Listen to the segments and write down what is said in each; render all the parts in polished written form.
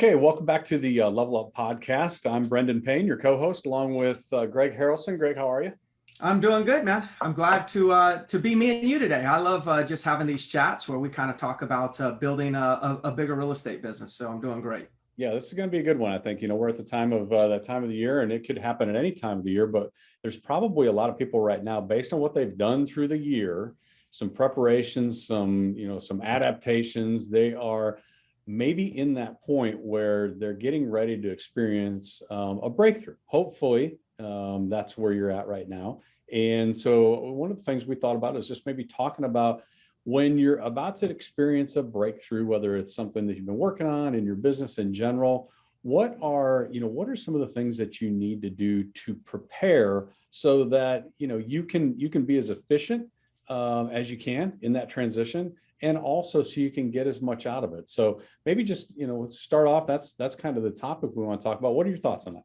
Okay, welcome back to the Level Up podcast. I'm Brendan Payne, your co-host, along with Greg Harrelson. Greg, how are you? I'm doing good, man. I'm glad to be me and you today. I love just having these chats where we kind of talk about building a bigger real estate business. So I'm doing great. Yeah, this is going to be a good one. I think, we're at the time of that time of the year, and it could happen at any time of the year, but there's probably a lot of people right now, based on what they've done through the year, some preparations, some adaptations. They are maybe in that point where they're getting ready to experience a breakthrough. Hopefully, that's where you're at right now. And so one of the things we thought about is just maybe talking about when you're about to experience a breakthrough, whether it's something that you've been working on in your business in general, what are some of the things that you need to do to prepare so that, you can be as efficient as you can in that transition, and also so you can get as much out of it. So maybe just, let's start off. That's kind of the topic we want to talk about. What are your thoughts on that?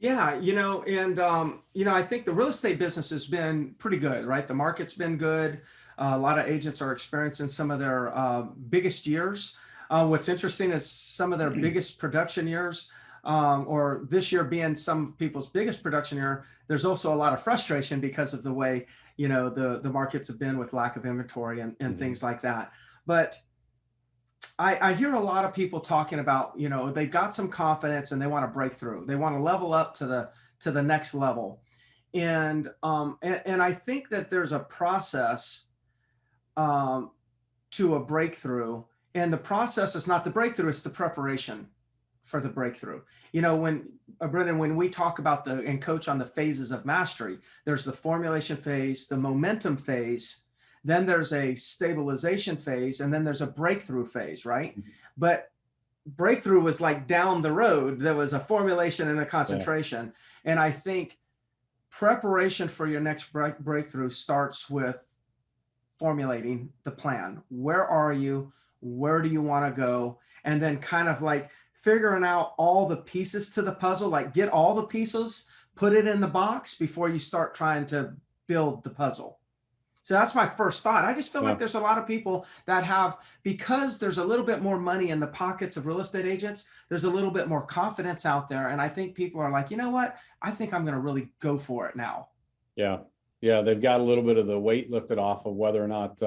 Yeah, I think the real estate business has been pretty good, right? The market's been good. A lot of agents are experiencing some of their biggest years. What's interesting is some of their biggest production years, or this year being some people's biggest production year, there's also a lot of frustration because of the way, the markets have been with lack of inventory and things like that. But I hear a lot of people talking about, they got some confidence and they want to break through. They want to level up to the next level. And I think that there's a process to a breakthrough. And the process is not the breakthrough, it's the preparation for the breakthrough. Brendan, when we talk about and coach on the phases of mastery, there's the formulation phase, the momentum phase, then there's a stabilization phase, and then there's a breakthrough phase, right? Mm-hmm. But breakthrough was like down the road. There was a formulation and a concentration. Yeah. And I think preparation for your next breakthrough starts with formulating the plan. Where are you? Where do you want to go? And then kind of like figuring out all the pieces to the puzzle, like get all the pieces, put it in the box before you start trying to build the puzzle. So that's my first thought. I just feel like there's a lot of people that have, because there's a little bit more money in the pockets of real estate agents, there's a little bit more confidence out there. And I think people are like, you know what? I think I'm going to really go for it now. Yeah. Yeah. They've got a little bit of the weight lifted off of whether or not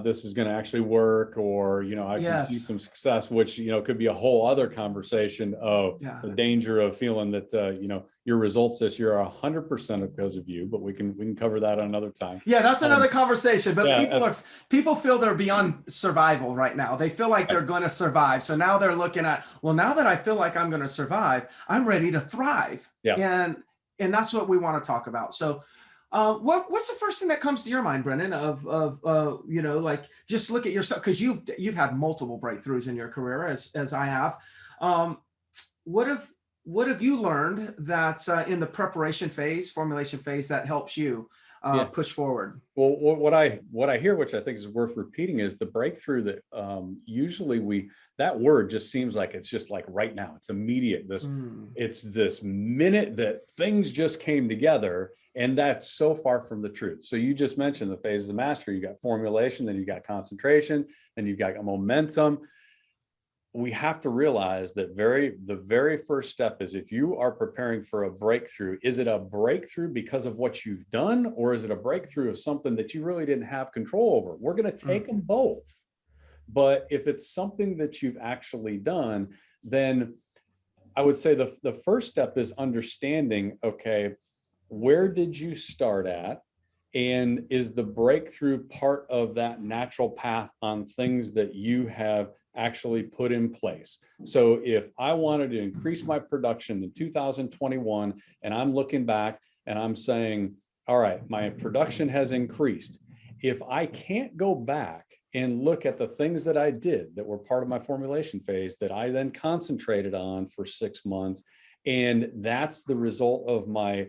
this is going to actually work, or, I can see some success, which, could be a whole other conversation of the danger of feeling that, your results this year are 100% because of you, but we can cover that another time. Yeah, that's another conversation, but people feel they're beyond survival right now. They feel like they're going to survive. So now they're looking at, well, now that I feel like I'm going to survive, I'm ready to thrive. Yeah. And that's what we want to talk about. So what's the first thing that comes to your mind, Brendan, of like just look at yourself, because you've had multiple breakthroughs in your career as I have. What have you learned that in the preparation phase, formulation phase, that helps you push forward? Well, what I hear, which I think is worth repeating, is the breakthrough that usually that word just seems like it's just like right now, it's immediate. It's this minute that things just came together. And that's so far from the truth. So you just mentioned the phases of mastery. You got formulation, then you got concentration, then you've got momentum. We have to realize that the very first step is, if you are preparing for a breakthrough, is it a breakthrough because of what you've done, or is it a breakthrough of something that you really didn't have control over? We're going to take them both. But if it's something that you've actually done, then I would say the first step is understanding, okay, where did you start at? And is the breakthrough part of that natural path on things that you have actually put in place? So if I wanted to increase my production in 2021, and I'm looking back and I'm saying, all right, my production has increased. If I can't go back and look at the things that I did that were part of my formulation phase that I then concentrated on for 6 months, and that's the result of my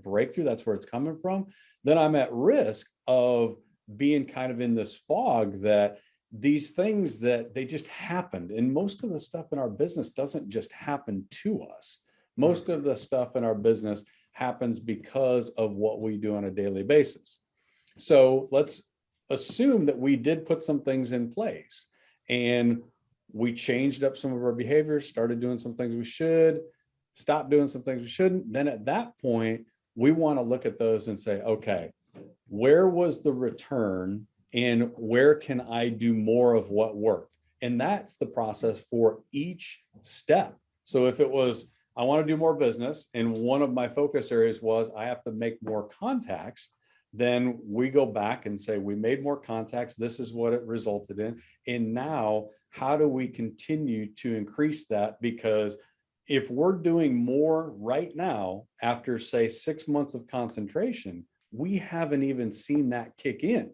breakthrough, that's where it's coming from, then I'm at risk of being kind of in this fog that these things that they just happened. And most of the stuff in our business doesn't just happen to us. Most of the stuff in our business happens because of what we do on a daily basis. So let's assume that we did put some things in place. And we changed up some of our behaviors, started doing some things we should, stopped doing some things we shouldn't. Then at that point, we want to look at those and say, okay, where was the return and where can I do more of what worked? And that's the process for each step. So if it was, I want to do more business, and one of my focus areas was I have to make more contacts, then we go back and say, we made more contacts. This is what it resulted in. And now, how do we continue to increase that? Because if we're doing more right now, after say 6 months of concentration, we haven't even seen that kick in.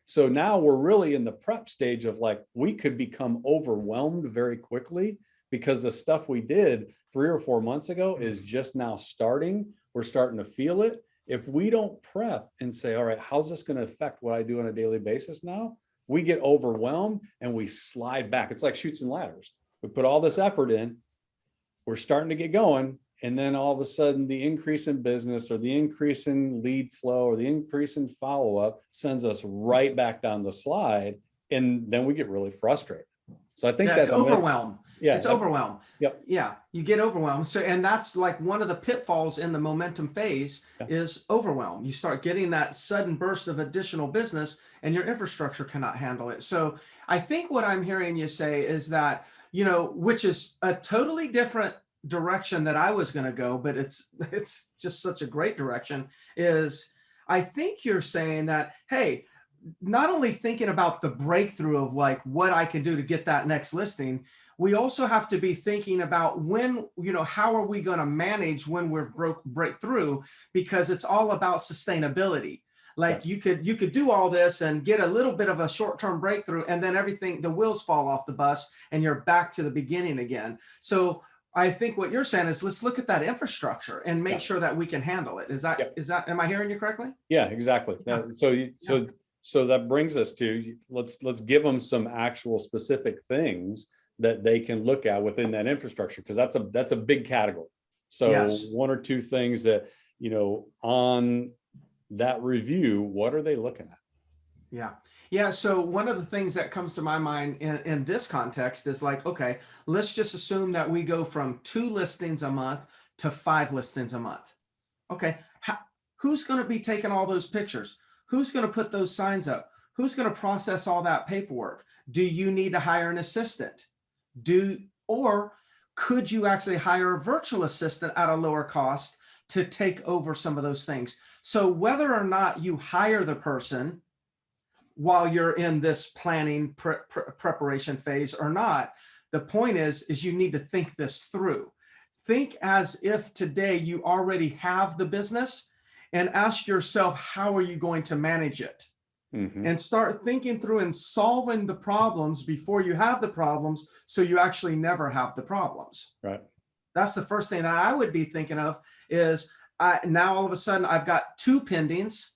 So now we're really in the prep stage of like, we could become overwhelmed very quickly because the stuff we did 3 or 4 months ago is just now starting. We're starting to feel it. If we don't prep and say, all right, how's this going to affect what I do on a daily basis now? We get overwhelmed and we slide back. It's like chutes and ladders. We put all this effort in, we're starting to get going. And then all of a sudden the increase in business or the increase in lead flow or the increase in follow-up sends us right back down the slide. And then we get really frustrated. So I think that's overwhelm. Yeah, it's overwhelm. Yep. Yeah, you get overwhelmed. So, and that's like one of the pitfalls in the momentum phase is overwhelm. You start getting that sudden burst of additional business and your infrastructure cannot handle it. So I think what I'm hearing you say is that, which is a totally different direction that I was going to go, but it's just such a great direction, is I think you're saying that, hey, not only thinking about the breakthrough of like what I can do to get that next listing, we also have to be thinking about when, how are we going to manage when we're break through, because it's all about sustainability. Like you could do all this and get a little bit of a short-term breakthrough, and then the wheels fall off the bus and you're back to the beginning again. So I think what you're saying is let's look at that infrastructure and make sure that we can handle it. Is that, am I hearing you correctly? Yeah, exactly. So that brings us to, let's give them some actual specific things that they can look at within that infrastructure, because that's a big category. So one or two things that, on that review, what are they looking at? Yeah. So one of the things that comes to my mind in this context is like, okay, let's just assume that we go from 2 listings a month to 5 listings a month. Okay. Who's going to be taking all those pictures? Who's going to put those signs up? Who's going to process all that paperwork? Do you need to hire an assistant? Or could you actually hire a virtual assistant at a lower cost to take over some of those things? So whether or not you hire the person while you're in this planning preparation phase or not, the point is you need to think this through. Think as if today you already have the business, and ask yourself, how are you going to manage it? Mm-hmm. And start thinking through and solving the problems before you have the problems, so you actually never have the problems. Right. That's the first thing that I would be thinking of is now all of a sudden I've got 2 pendings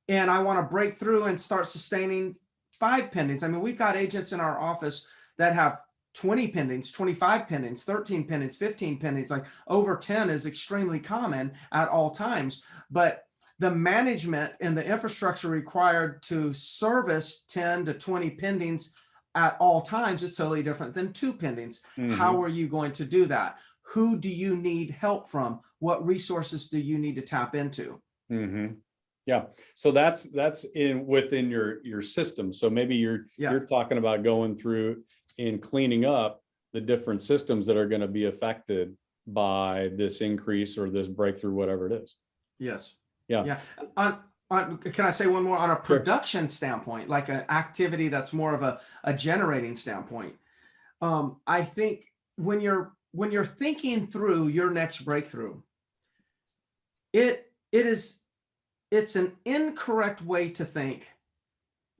and I want to break through and start sustaining 5 pendings. I mean, we've got agents in our office that have 20 pendings, 25 pendings, 13 pendings, 15 pendings, like over 10 is extremely common at all times. But the management and the infrastructure required to service 10 to 20 pendings at all times is totally different than 2 pendings. Mm-hmm. How are you going to do that? Who do you need help from? What resources do you need to tap into? Mm-hmm. Yeah. So that's within your system. So maybe you're talking about going through and cleaning up the different systems that are going to be affected by this increase or this breakthrough, whatever it is. Yes. Yeah. Can I say one more on a production standpoint, like an activity that's more of a generating standpoint? I think when you're thinking through your next breakthrough, it's an incorrect way to think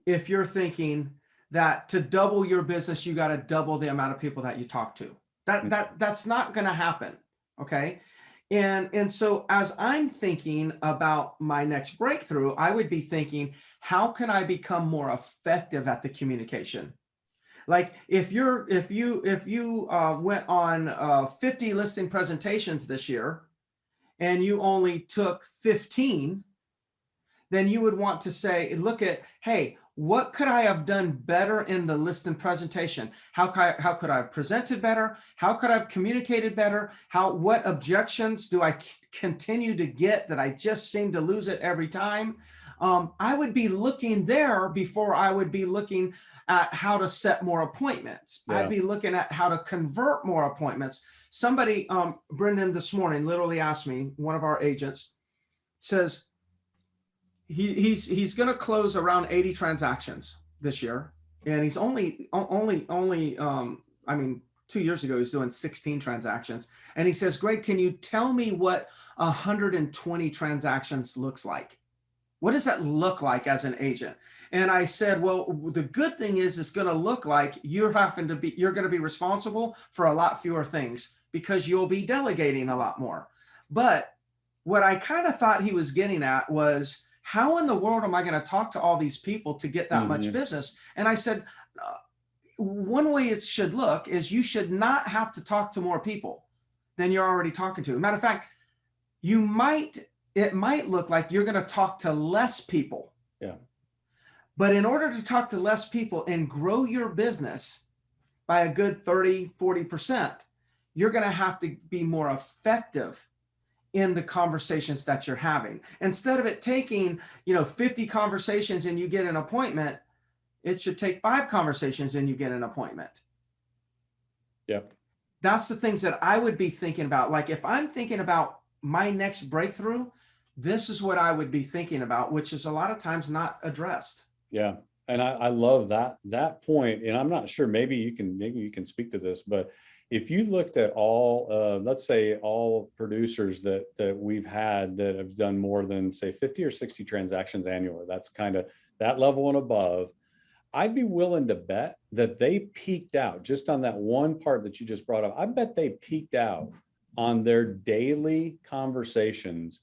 if you're thinking that to double your business, you got to double the amount of people that you talk to. That's not going to happen. Okay. And so as I'm thinking about my next breakthrough, I would be thinking, how can I become more effective at the communication? Like if you went on 50 listing presentations this year and you only took 15, then you would want to say, look at, hey, what could I have done better in the listing presentation? How could I have presented better? How could I have communicated better? What objections do I continue to get that I just seem to lose it every time? I would be looking there before I would be looking at how to set more appointments. Yeah. I'd be looking at how to convert more appointments. Somebody, Brendan, this morning literally asked me, one of our agents says, he's going to close around 80 transactions this year, and he's only I mean, 2 years ago he's doing 16 transactions, and he says, Greg, can you tell me what 120 transactions looks like? What does that look like as an agent? And I said, well, the good thing is it's going to look like you're going to be responsible for a lot fewer things because you'll be delegating a lot more. But what I kind of thought he was getting at was, how in the world am I going to talk to all these people to get that much business? And I said, one way it should look is you should not have to talk to more people than you're already talking to. Matter of fact, it might look like you're going to talk to less people. Yeah. But in order to talk to less people and grow your business by a good 30, 40%, you're going to have to be more effective in the conversations that you're having. Instead of it taking, 50 conversations and you get an appointment, it should take 5 conversations and you get an appointment. Yep. That's the things that I would be thinking about. Like if I'm thinking about my next breakthrough, this is what I would be thinking about, which is a lot of times not addressed. Yeah. And I love that point. And I'm not sure, maybe you can speak to this, but if you looked at all, let's say all producers that we've had that have done more than say 50 or 60 transactions annually, that's kind of that level and above, I'd be willing to bet that they peaked out just on that one part that you just brought up. I bet they peaked out on their daily conversations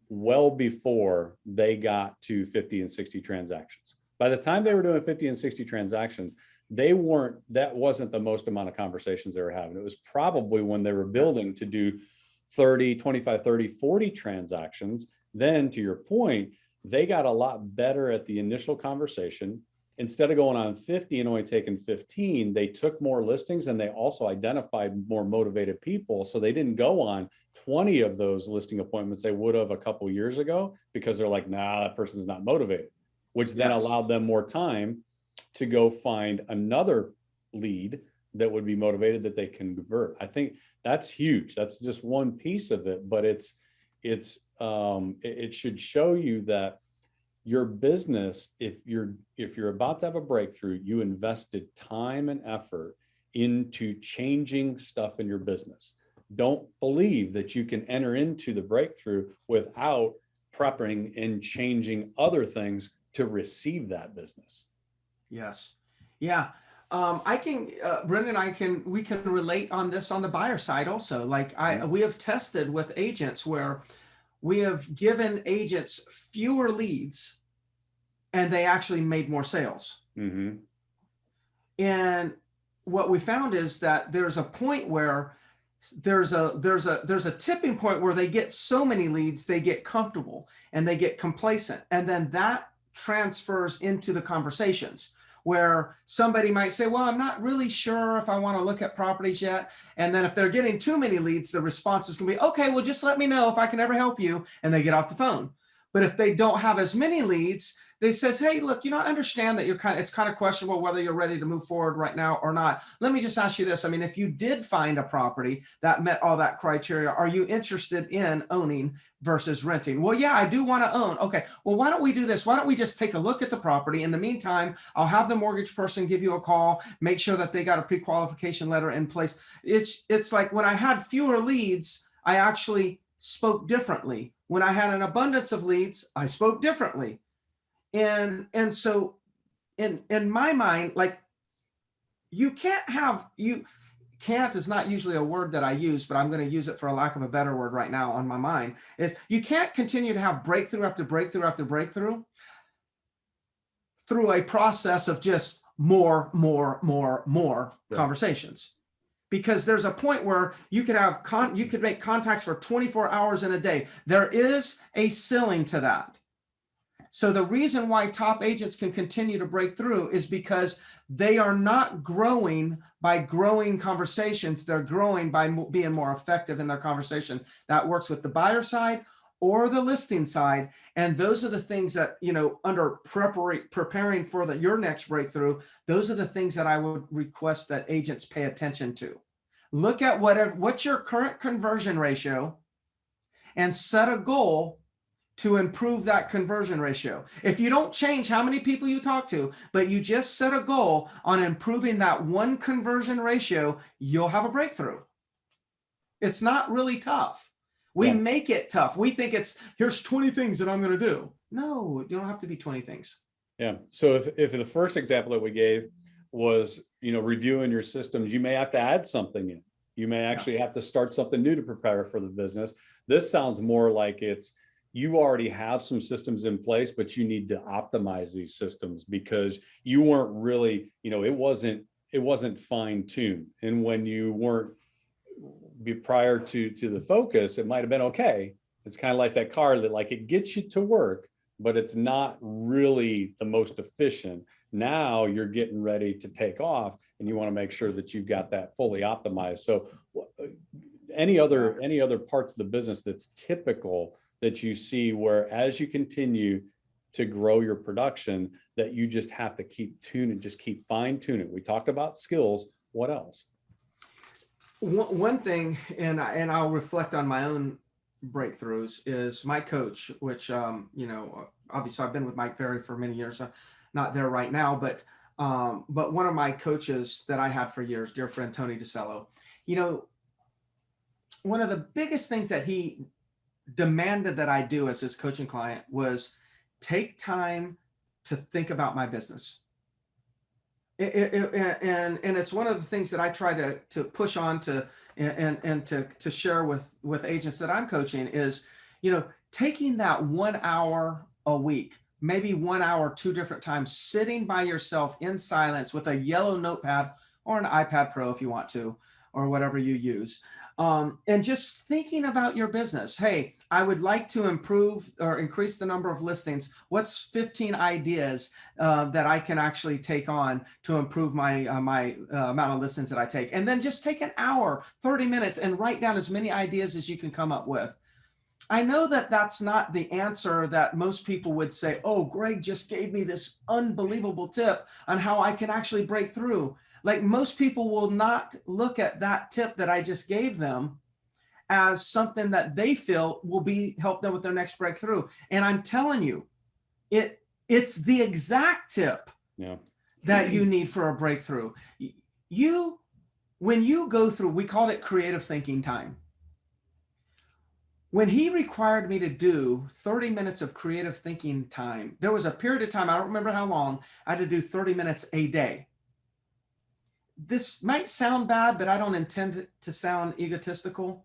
well before they got to 50 and 60 transactions. By the time they were doing 50 and 60 transactions, that wasn't the most amount of conversations they were having. It was probably when they were building to do 30, 25, 30, 40 transactions. Then to your point, they got a lot better at the initial conversation. Instead of going on 50 and only taking 15, they took more listings and they also identified more motivated people. So they didn't go on 20 of those listing appointments they would have a couple of years ago because they're like, nah, that person's not motivated, which then allowed them more time to go find another lead that would be motivated that they can convert. I think that's huge. That's just one piece of it, but it should show you that your business, if you're about to have a breakthrough, you invested time and effort into changing stuff in your business. Don't believe that you can enter into the breakthrough without prepping and changing other things to receive that business. Yes. Yeah. Brendan, we can relate on this on the buyer side also. Like we have tested with agents where we have given agents fewer leads and they actually made more sales. Mm-hmm. And what we found is that there's a point where there's a tipping point where they get so many leads, they get comfortable and they get complacent. And then that transfers into the conversations where somebody might say, well, I'm not really sure if I want to look at properties yet. And then if they're getting too many leads, the response is going to be, okay, well, just let me know if I can ever help you. And they get off the phone. But if they don't have as many leads, they says, hey, look, I understand that it's kind of questionable whether you're ready to move forward right now or not. Let me just ask you this. I mean, if you did find a property that met all that criteria, are you interested in owning versus renting? Well, yeah, I do want to own. Okay, well, why don't we do this? Why don't we just take a look at the property? In the meantime, I'll have the mortgage person give you a call, make sure that they got a pre-qualification letter in place. It's like when I had fewer leads, I actually spoke differently. When I had an abundance of leads, I spoke differently. And so in my mind, like you can't is not usually a word that I use, but I'm going to use it for a lack of a better word right now on my mind, is you can't continue to have breakthrough after breakthrough after breakthrough through a process of just more conversations. Because there's a point where you could make contacts for 24 hours in a day. There is a ceiling to that. So the reason why top agents can continue to break through is because they are not growing by growing conversations. They're growing by being more effective in their conversation. That works with the buyer side or the listing side. And those are the things that, under preparing for your next breakthrough, those are the things that I would request that agents pay attention to. Look at what's your current conversion ratio and set a goal to improve that conversion ratio. If you don't change how many people you talk to, but you just set a goal on improving that one conversion ratio, you'll have a breakthrough. It's not really tough. We make it tough. We think here's 20 things that I'm going to do. No, you don't have to be 20 things. Yeah. So if the first example that we gave was, reviewing your systems, you may have to add something in. You may actually have to start something new to prepare for the business. This sounds more like you already have some systems in place, but you need to optimize these systems because you weren't really, it wasn't fine-tuned. And when you weren't prior to the focus, it might've been okay. It's kind of like that car that it gets you to work, but it's not really the most efficient. Now you're getting ready to take off and you want to make sure that you've got that fully optimized. So any other parts of the business that's typical that you see where as you continue to grow your production, that you just have to keep tuning, just keep fine tuning. We talked about skills. What else? One thing, and I'll reflect on my own breakthroughs, is my coach, which, obviously I've been with Mike Ferry for many years, not there right now, but one of my coaches that I had for years, dear friend, Tony DeCello, one of the biggest things that he demanded that I do as his coaching client was take time to think about my business. And it's one of the things that I try to push on to and to share with agents that I'm coaching is, taking that 1 hour a week, maybe 1 hour, 2 different times, sitting by yourself in silence with a yellow notepad or an iPad Pro if you want to, or whatever you use. And just thinking about your business. Hey, I would like to improve or increase the number of listings. What's 15 ideas that I can actually take on to improve my amount of listings that I take? And then just take an hour, 30 minutes, and write down as many ideas as you can come up with. I know that that's not the answer that most people would say, oh, Greg just gave me this unbelievable tip on how I can actually break through. Most people will not look at that tip that I just gave them as something that they feel will help them with their next breakthrough. And I'm telling you, it's the exact tip that you need for a breakthrough. When you go through, we called it creative thinking time. When he required me to do 30 minutes of creative thinking time, there was a period of time, I don't remember how long, I had to do 30 minutes a day. This might sound bad, but I don't intend it to sound egotistical.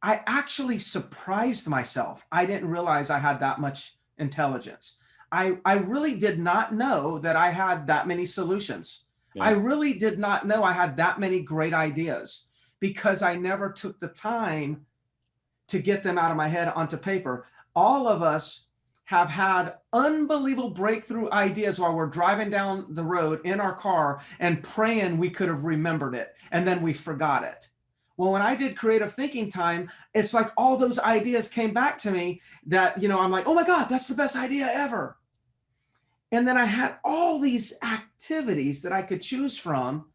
I actually surprised myself. I didn't realize I had that much intelligence. I really did not know that I had that many solutions. Yeah. I really did not know I had that many great ideas because I never took the time to get them out of my head onto paper. All of us have had unbelievable breakthrough ideas while we're driving down the road in our car and praying we could have remembered it, and then we forgot it. Well, when I did creative thinking time, it's like all those ideas came back to me that, I'm like, oh my God, that's the best idea ever. And then I had all these activities that I could choose from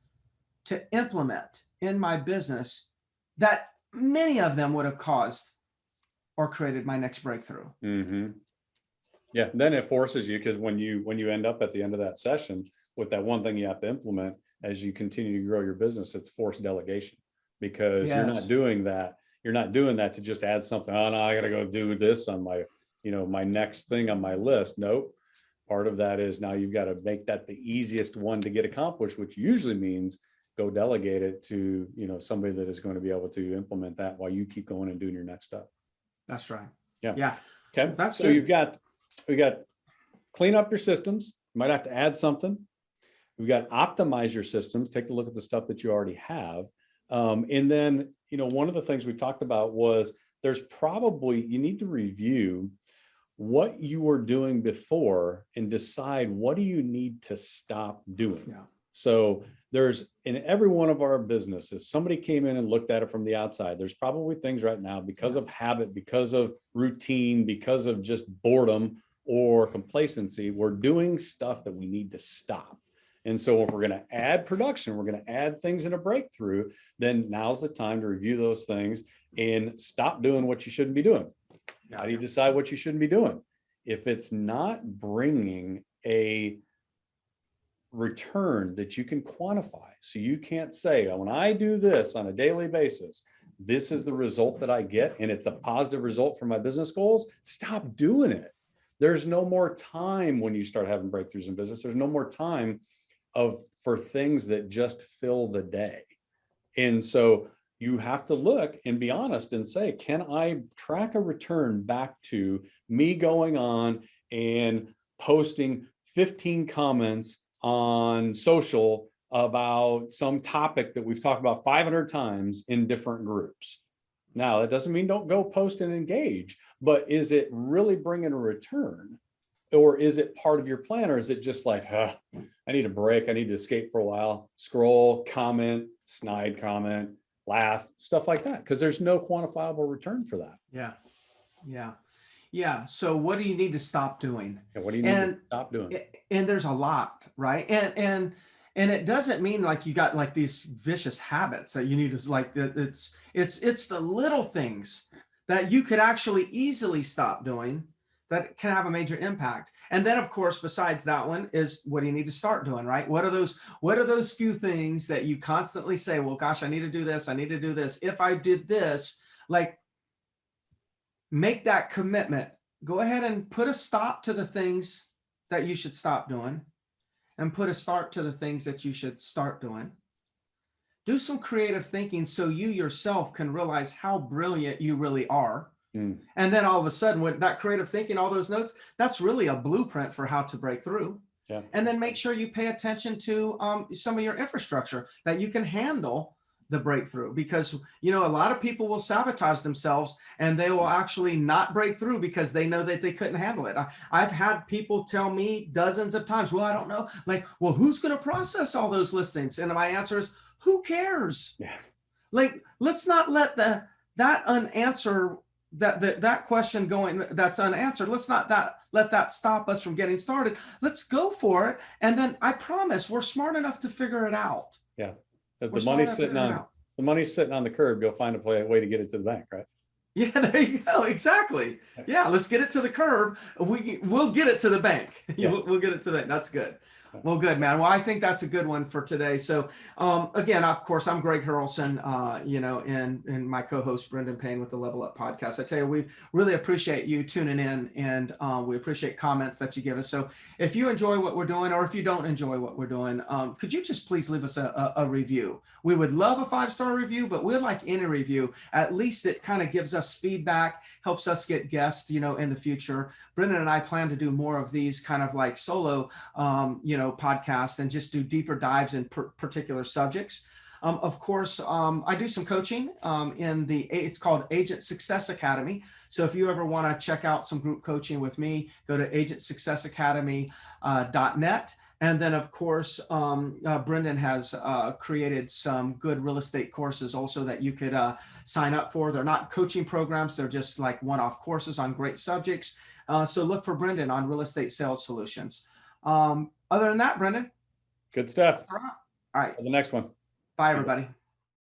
to implement in my business that many of them would have caused or created my next breakthrough. Mm-hmm. Yeah, then it forces you, because when you end up at the end of that session with that one thing you have to implement as you continue to grow your business, it's forced delegation, because You're not doing that. You're not doing that to just add something. Oh no, I got to go do this on my, my next thing on my list. Nope. Part of that is now you've got to make that the easiest one to get accomplished, which usually means go delegate it to, somebody that is going to be able to implement that while you keep going and doing your next stuff. That's right. Yeah. Yeah. Okay. That's so good. we got clean up your systems. You might have to add something. We've got optimize your systems. Take a look at the stuff that you already have. And then, one of the things we talked about was you need to review what you were doing before and decide, what do you need to stop doing? Yeah. So there's, in every one of our businesses, somebody came in and looked at it from the outside. There's probably things right now because of habit, because of routine, because of just boredom or complacency, we're doing stuff that we need to stop. And so if we're going to add production, we're going to add things in a breakthrough, then now's the time to review those things and stop doing what you shouldn't be doing. How do you decide what you shouldn't be doing? If it's not bringing a return that you can quantify, so you can't say, when I do this on a daily basis, this is the result that I get, and it's a positive result for my business goals, stop doing it. There's no more time when you start having breakthroughs in business. There's no more time for things that just fill the day. And so you have to look and be honest and say, can I track a return back to me going on and posting 15 comments on social about some topic that we've talked about 500 times in different groups? Now, that doesn't mean don't go post and engage, but is it really bringing a return? Or is it part of your plan? Or is it just like, I need a break, I need to escape for a while, scroll, comment, snide comment, laugh, stuff like that, because there's no quantifiable return for that. Yeah. So what do you need to stop doing? What do you need to stop doing? And there's a lot, right? And it doesn't mean like you got like these vicious habits that you need to, like, it's the little things that you could actually easily stop doing that can have a major impact. And then of course, besides that one is, what do you need to start doing, right? What are those few things that you constantly say, well, gosh, I need to do this. I need to do this. If I did this, like, make that commitment. Go ahead and put a stop to the things that you should stop doing and put a start to the things that you should start doing. Do some creative thinking so you yourself can realize how brilliant you really are. And then all of a sudden, with that creative thinking, all those notes, that's really a blueprint for how to break through. Yeah. And then make sure you pay attention to some of your infrastructure that you can handle the breakthrough, because a lot of people will sabotage themselves and they will actually not break through because they know that they couldn't handle it. I've had people tell me dozens of times, well, I don't know, like, well, who's going to process all those listings? And my answer is, who cares? Yeah. Like, let's not let that question going that's unanswered. Let's not let that stop us from getting started. Let's go for it. And then I promise we're smart enough to figure it out. Yeah. The money's sitting on the curb. You'll find a way to get it to the bank, right? Yeah, there you go. Exactly. Yeah, let's get it to the curb. We'll get it to the bank. Yeah. We'll get it to that. That's good. Well, good, man. Well, I think that's a good one for today. So, again, of course, I'm Greg Harrelson, and my co-host Brendan Payne with the Level Up Podcast. I tell you, we really appreciate you tuning in, and we appreciate comments that you give us. So, if you enjoy what we're doing, or if you don't enjoy what we're doing, could you just please leave us a review? We would love a 5-star review, but we'd like any review. At least it kind of gives us feedback, helps us get guests, in the future. Brendan and I plan to do more of these kind of like solo, podcasts, and just do deeper dives in particular subjects. Of course, I do some coaching it's called Agent Success Academy. So if you ever want to check out some group coaching with me, go to agentsuccessacademy.net. And then, of course, Brendan has created some good real estate courses also that you could sign up for. They're not coaching programs. They're just like one-off courses on great subjects. So look for Brendan on Real Estate Sales Solutions. Other than that, Brendan. Good stuff. All right. Till the next one. Bye, everybody.